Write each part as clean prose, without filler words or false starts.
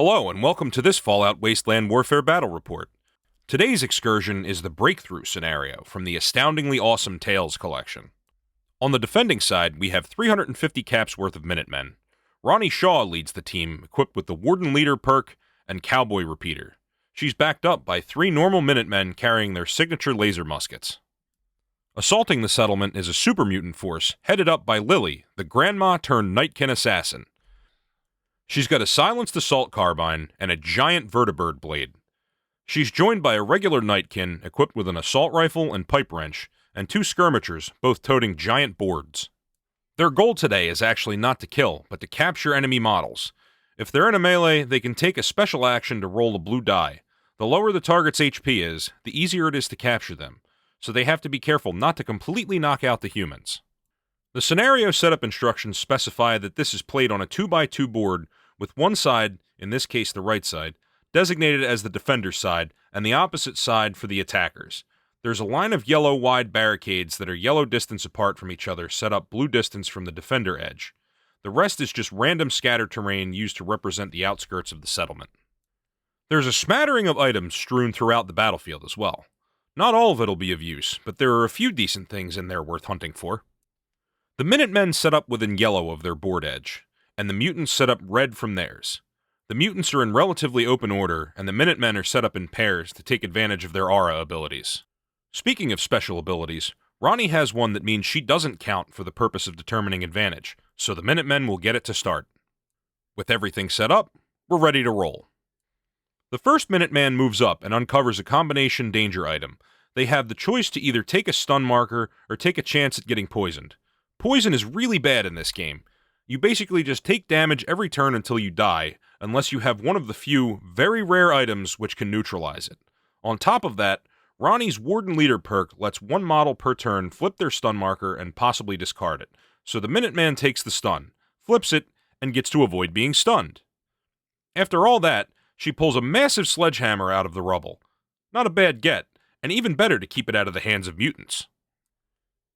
Hello, and welcome to this Fallout Wasteland Warfare Battle Report. Today's excursion is the Breakthrough scenario from the Astoundingly Awesome Tales collection. On the defending side, we have 350 caps worth of Minutemen. Ronnie Shaw leads the team, equipped with the Warden Leader perk and Cowboy Repeater. She's backed up by 3 normal Minutemen carrying their signature laser muskets. Assaulting the settlement is a super mutant force headed up by Lily, the grandma-turned-Nightkin assassin. She's got a silenced assault carbine and a giant vertibird blade. She's joined by a regular Nightkin equipped with an assault rifle and pipe wrench, and 2 skirmishers, both toting giant boards. Their goal today is actually not to kill, but to capture enemy models. If they're in a melee, they can take a special action to roll a blue die. The lower the target's HP is, the easier it is to capture them, so they have to be careful not to completely knock out the humans. The scenario setup instructions specify that this is played on a 2x2 board with one side, in this case the right side, designated as the defender's side, and the opposite side for the attackers. There's a line of yellow wide barricades that are yellow distance apart from each other, set up blue distance from the defender edge. The rest is just random scattered terrain used to represent the outskirts of the settlement. There's a smattering of items strewn throughout the battlefield as well. Not all of it'll be of use, but there are a few decent things in there worth hunting for. The Minutemen set up within yellow of their board edge, and the mutants set up red from theirs. The mutants are in relatively open order, and the Minutemen are set up in pairs to take advantage of their aura abilities. Speaking of special abilities, Ronnie has one that means she doesn't count for the purpose of determining advantage, so the Minutemen will get it to start. With everything set up, we're ready to roll. The first Minuteman moves up and uncovers a combination danger item. They have the choice to either take a stun marker or take a chance at getting poisoned. Poison is really bad in this game. You basically just take damage every turn until you die, unless you have one of the few, very rare items which can neutralize it. On top of that, Ronnie's Warden Leader perk lets one model per turn flip their stun marker and possibly discard it, so the Minuteman takes the stun, flips it, and gets to avoid being stunned. After all that, she pulls a massive sledgehammer out of the rubble. Not a bad get, and even better to keep it out of the hands of mutants.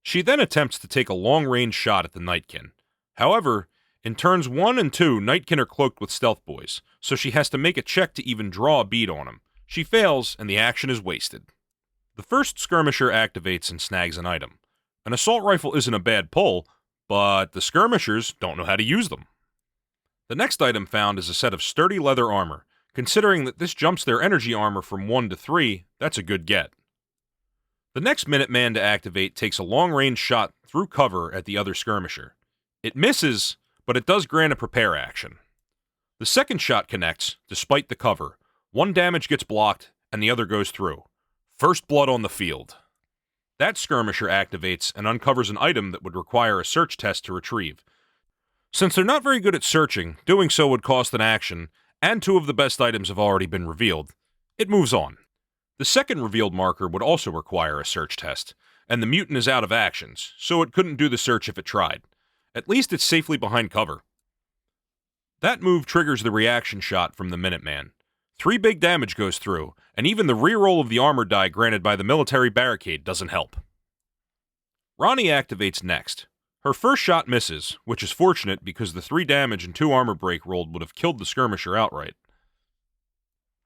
She then attempts to take a long-range shot at the Nightkin. However, in turns 1 and 2, Nightkin are cloaked with stealth boys, so she has to make a check to even draw a bead on him. She fails, and the action is wasted. The first skirmisher activates and snags an item. An assault rifle isn't a bad pull, but the skirmishers don't know how to use them. The next item found is a set of sturdy leather armor. Considering that this jumps their energy armor from 1 to 3, that's a good get. The next Minuteman to activate takes a long-range shot through cover at the other skirmisher. It misses, but it does grant a prepare action. The second shot connects, despite the cover. 1 damage gets blocked, and the other goes through. First blood on the field. That skirmisher activates and uncovers an item that would require a search test to retrieve. Since they're not very good at searching, doing so would cost an action, and 2 of the best items have already been revealed. It moves on. The second revealed marker would also require a search test, and the mutant is out of actions, so it couldn't do the search if it tried. At least it's safely behind cover. That move triggers the reaction shot from the Minuteman. 3 big damage goes through, and even the reroll of the armor die granted by the military barricade doesn't help. Ronnie activates next. Her first shot misses, which is fortunate because the 3 damage and 2 armor break rolled would have killed the skirmisher outright.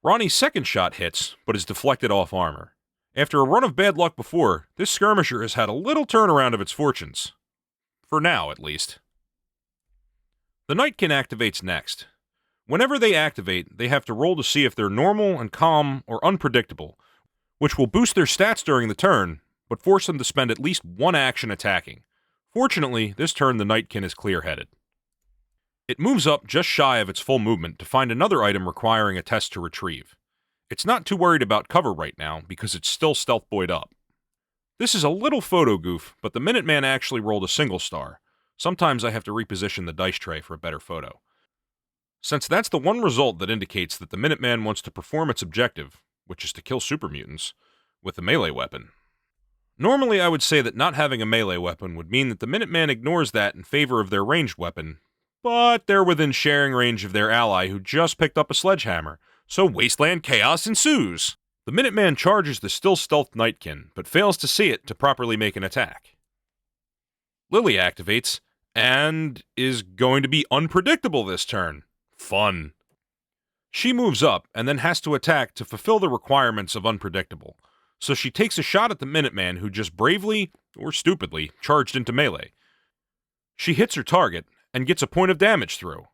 Ronnie's second shot hits, but is deflected off armor. After a run of bad luck before, this skirmisher has had a little turnaround of its fortunes. For now, at least. The Nightkin activates next. Whenever they activate, they have to roll to see if they're normal and calm or unpredictable, which will boost their stats during the turn, but force them to spend at least 1 action attacking. Fortunately, this turn the Nightkin is clear-headed. It moves up just shy of its full movement to find another item requiring a test to retrieve. It's not too worried about cover right now because it's still stealth buoyed up. This is a little photo goof, but the Minuteman actually rolled a single star. Sometimes I have to reposition the dice tray for a better photo. Since that's the one result that indicates that the Minuteman wants to perform its objective, which is to kill super mutants, with a melee weapon. Normally I would say that not having a melee weapon would mean that the Minuteman ignores that in favor of their ranged weapon, but they're within sharing range of their ally who just picked up a sledgehammer, so wasteland chaos ensues. The Minuteman charges the still stealthed Nightkin, but fails to see it to properly make an attack. Lily activates, and is going to be unpredictable this turn. Fun. She moves up and then has to attack to fulfill the requirements of unpredictable, so she takes a shot at the Minuteman who just bravely, or stupidly, charged into melee. She hits her target and gets a point of damage through.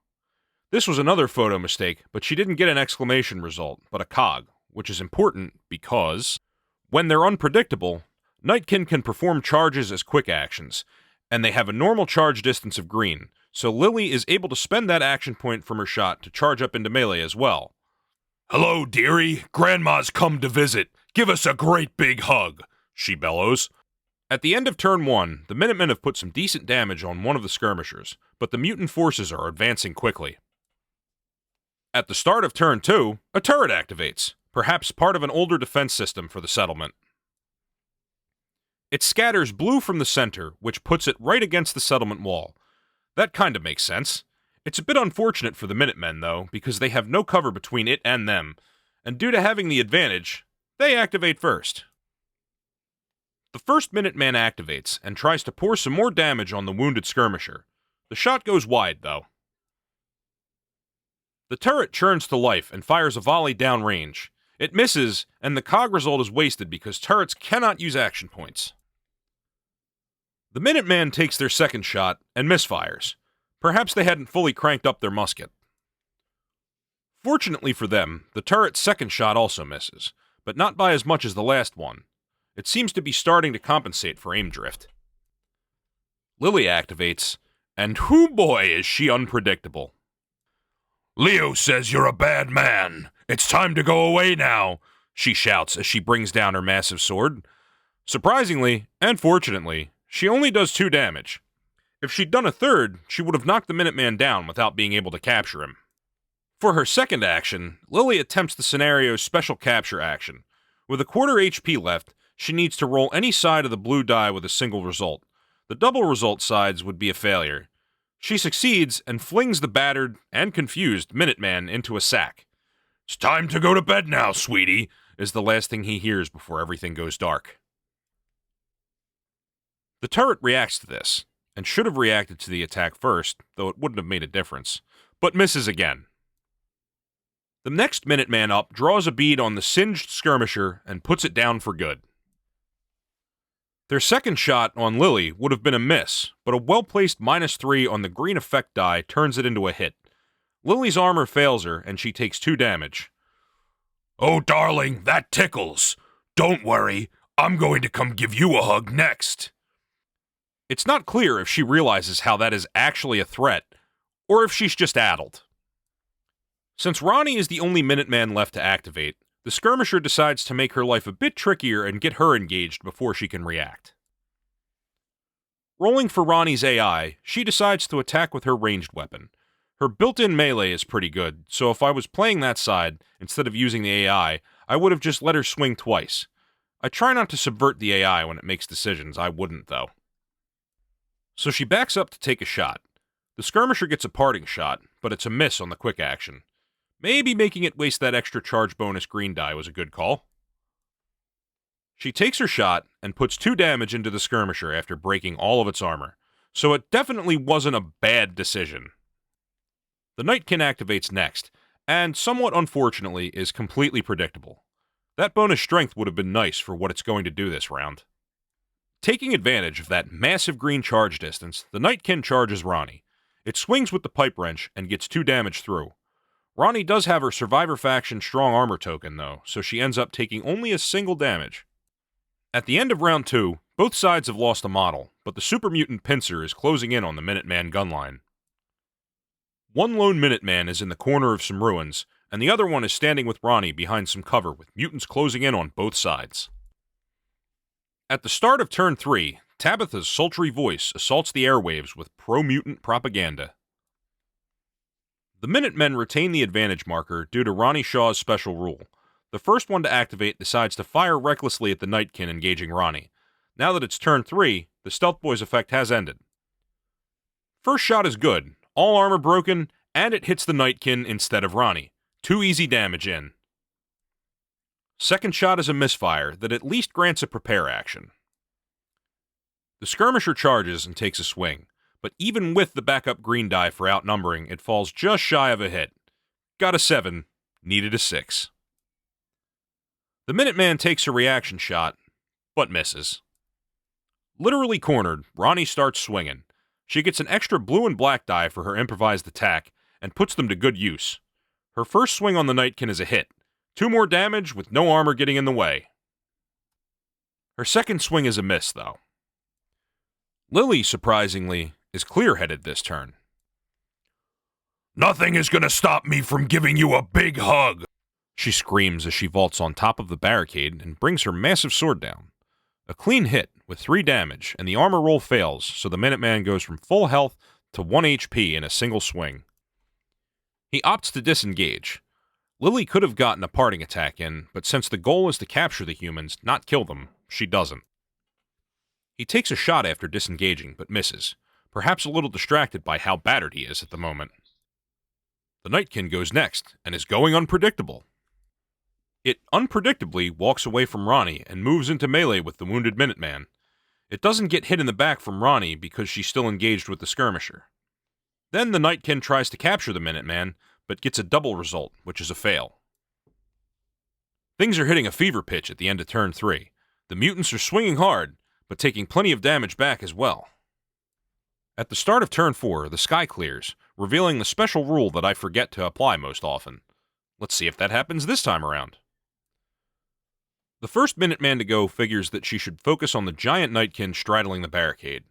This was another photo mistake, but she didn't get an exclamation result, but a cog, which is important because, when they're unpredictable, Nightkin can perform charges as quick actions, and they have a normal charge distance of green, so Lily is able to spend that action point from her shot to charge up into melee as well. "Hello, dearie. Grandma's come to visit. Give us a great big hug," she bellows. At the end of turn 1, the Minutemen have put some decent damage on one of the skirmishers, but the mutant forces are advancing quickly. At the start of turn 2, a turret activates, perhaps part of an older defense system for the settlement. It scatters blue from the center, which puts it right against the settlement wall. That kind of makes sense. It's a bit unfortunate for the Minutemen, though, because they have no cover between it and them, and due to having the advantage, they activate first. The first Minuteman activates and tries to pour some more damage on the wounded skirmisher. The shot goes wide, though. The turret churns to life and fires a volley downrange. It misses, and the cog result is wasted because turrets cannot use action points. The Minuteman takes their second shot and misfires. Perhaps they hadn't fully cranked up their musket. Fortunately for them, the turret's second shot also misses, but not by as much as the last one. It seems to be starting to compensate for aim drift. Lily activates, and hoo boy is she unpredictable. "Leo says you're a bad man. It's time to go away now," she shouts as she brings down her massive sword. Surprisingly, and fortunately, she only does 2 damage. If she'd done a third, she would have knocked the Minuteman down without being able to capture him. For her second action, Lily attempts the scenario's special capture action. With a quarter HP left, she needs to roll any side of the blue die with a single result. The double result sides would be a failure. She succeeds and flings the battered and confused Minuteman into a sack. "It's time to go to bed now, sweetie," is the last thing he hears before everything goes dark. The turret reacts to this, and should have reacted to the attack first, though it wouldn't have made a difference, but misses again. The next Minuteman up draws a bead on the singed skirmisher and puts it down for good. Their second shot on Lily would have been a miss, but a well-placed -3 on the green effect die turns it into a hit. Lily's armor fails her, and she takes 2 damage. "Oh, darling, that tickles. Don't worry, I'm going to come give you a hug next." It's not clear if she realizes how that is actually a threat, or if she's just addled. Since Ronnie is the only Minuteman left to activate, the skirmisher decides to make her life a bit trickier and get her engaged before she can react. Rolling for Ronnie's AI, she decides to attack with her ranged weapon. Her built-in melee is pretty good, so if I was playing that side, instead of using the AI, I would have just let her swing twice. I try not to subvert the AI when it makes decisions, I wouldn't though. So she backs up to take a shot. The skirmisher gets a parting shot, but it's a miss on the quick action. Maybe making it waste that extra charge bonus green die was a good call. She takes her shot and puts 2 damage into the skirmisher after breaking all of its armor, so it definitely wasn't a bad decision. The Nightkin activates next, and somewhat unfortunately is completely predictable. That bonus strength would have been nice for what it's going to do this round. Taking advantage of that massive green charge distance, the Nightkin charges Ronnie. It swings with the pipe wrench and gets 2 damage through. Ronnie does have her Survivor Faction strong armor token, though, so she ends up taking only a single damage. At the end of round 2, both sides have lost a model, but the super mutant pincer is closing in on the Minuteman gunline. One lone Minuteman is in the corner of some ruins, and the other one is standing with Ronnie behind some cover with mutants closing in on both sides. At the start of turn 3, Tabitha's sultry voice assaults the airwaves with pro-mutant propaganda. The Minutemen retain the advantage marker due to Ronnie Shaw's special rule. The first one to activate decides to fire recklessly at the Nightkin engaging Ronnie. Now that it's turn 3, the Stealth Boys effect has ended. First shot is good, all armor broken, and it hits the Nightkin instead of Ronnie. 2 easy damage in. Second shot is a misfire that at least grants a prepare action. The skirmisher charges and takes a swing, but even with the backup green die for outnumbering, it falls just shy of a hit. Got a 7. needed a 6. The Minuteman takes a reaction shot, but misses. Literally cornered, Ronnie starts swinging. She gets an extra blue and black die for her improvised attack, and puts them to good use. Her first swing on the Nightkin is a hit. 2 more damage with no armor getting in the way. Her second swing is a miss, though. Lily, surprisingly, is clear-headed this turn. "Nothing is gonna stop me from giving you a big hug," she screams as she vaults on top of the barricade and brings her massive sword down. A clean hit with 3 damage, and the armor roll fails, so the Minuteman goes from full health to 1 HP in a single swing. He opts to disengage. Lily could have gotten a parting attack in, but since the goal is to capture the humans, not kill them, she doesn't. He takes a shot after disengaging, but misses, perhaps a little distracted by how battered he is at the moment. The Nightkin goes next, and is going unpredictable. It unpredictably walks away from Ronnie and moves into melee with the wounded Minuteman. It doesn't get hit in the back from Ronnie because she's still engaged with the skirmisher. Then the Nightkin tries to capture the Minuteman, but gets a double result, which is a fail. Things are hitting a fever pitch at the end of turn 3. The mutants are swinging hard, but taking plenty of damage back as well. At the start of turn 4, the sky clears, revealing the special rule that I forget to apply most often. Let's see if that happens this time around. The first Minuteman to go figures that she should focus on the giant Nightkin straddling the barricade.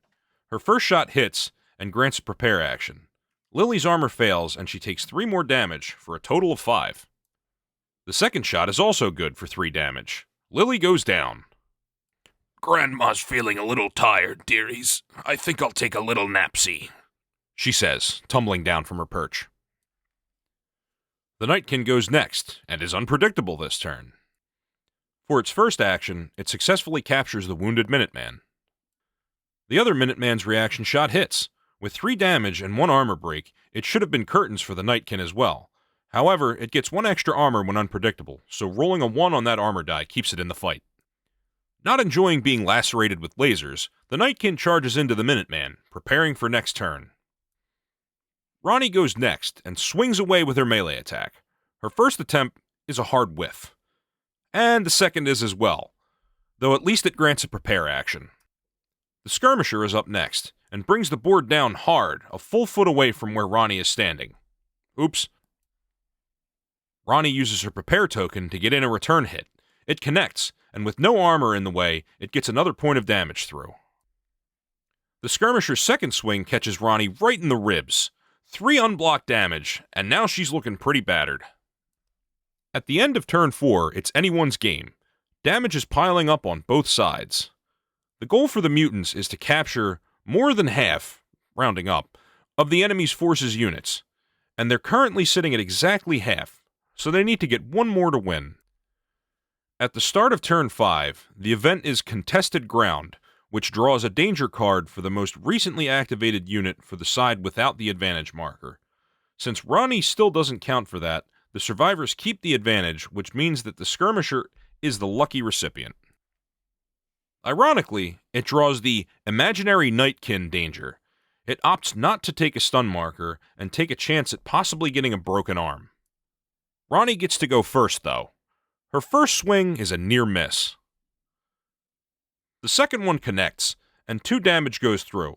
Her first shot hits, and grants a prepare action. Lily's armor fails, and she takes 3 more damage, for a total of 5. The second shot is also good for 3 damage. Lily goes down. "Grandma's feeling a little tired, dearies. I think I'll take a little napsy," she says, tumbling down from her perch. The Nightkin goes next, and is unpredictable this turn. For its first action, it successfully captures the wounded Minuteman. The other Minuteman's reaction shot hits. With 3 damage and 1 armor break, it should have been curtains for the Nightkin as well. However, it gets 1 extra armor when unpredictable, so rolling a 1 on that armor die keeps it in the fight. Not enjoying being lacerated with lasers, the Nightkin charges into the Minuteman, preparing for next turn. Ronnie goes next, and swings away with her melee attack. Her first attempt is a hard whiff. And the second is as well, though at least it grants a prepare action. The skirmisher is up next, and brings the board down hard, a full foot away from where Ronnie is standing. Oops. Ronnie uses her prepare token to get in a return hit. It connects, and with no armor in the way, it gets another point of damage through. The skirmisher's second swing catches Ronnie right in the ribs. 3 unblocked damage, and now she's looking pretty battered. At the end of turn 4, it's anyone's game. Damage is piling up on both sides. The goal for the mutants is to capture more than half, rounding up, of the enemy's forces units, and they're currently sitting at exactly half, so they need to get 1 more to win. At the start of turn 5, the event is Contested Ground, which draws a danger card for the most recently activated unit for the side without the advantage marker. Since Ronnie still doesn't count for that, the survivors keep the advantage, which means that the skirmisher is the lucky recipient. Ironically, it draws the Imaginary Nightkin danger. It opts not to take a stun marker and take a chance at possibly getting a broken arm. Ronnie gets to go first, though. Her first swing is a near miss. The second one connects, and 2 damage goes through.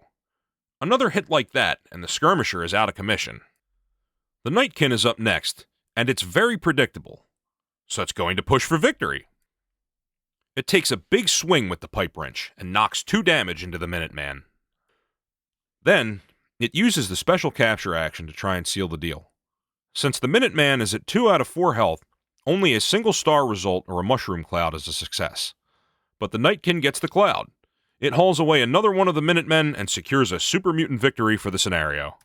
Another hit like that, and the skirmisher is out of commission. The Nightkin is up next, and it's very predictable, so it's going to push for victory. It takes a big swing with the pipe wrench, and knocks 2 damage into the Minuteman. Then, it uses the special capture action to try and seal the deal. Since the Minuteman is at 2 out of 4 health, only a single star result or a mushroom cloud is a success. But the Nightkin gets the cloud. It hauls away another one of the Minutemen and secures a super mutant victory for the scenario.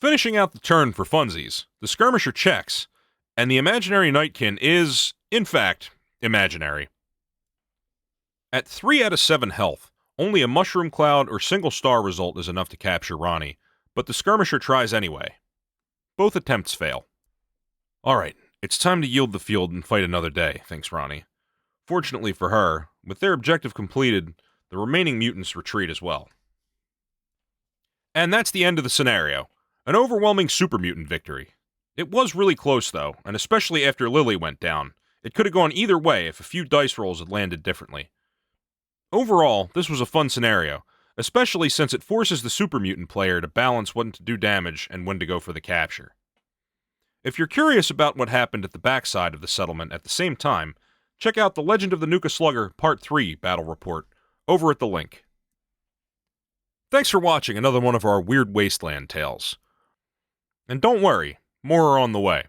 Finishing out the turn for funsies, the skirmisher checks, and the imaginary Nightkin is, in fact, imaginary. At 3 out of 7 health, only a mushroom cloud or single star result is enough to capture Ronnie, but the skirmisher tries anyway. Both attempts fail. Alright, it's time to yield the field and fight another day, thinks Ronnie. Fortunately for her, with their objective completed, the remaining mutants retreat as well. And that's the end of the scenario. An overwhelming super mutant victory. It was really close, though, and especially after Lily went down. It could have gone either way if a few dice rolls had landed differently. Overall, this was a fun scenario, especially since it forces the super mutant player to balance when to do damage and when to go for the capture. If you're curious about what happened at the backside of the settlement at the same time, check out the Legend of the Nuka Slugger Part 3 Battle Report over at the link. Thanks for watching another one of our Weird Wasteland tales. And don't worry, more are on the way.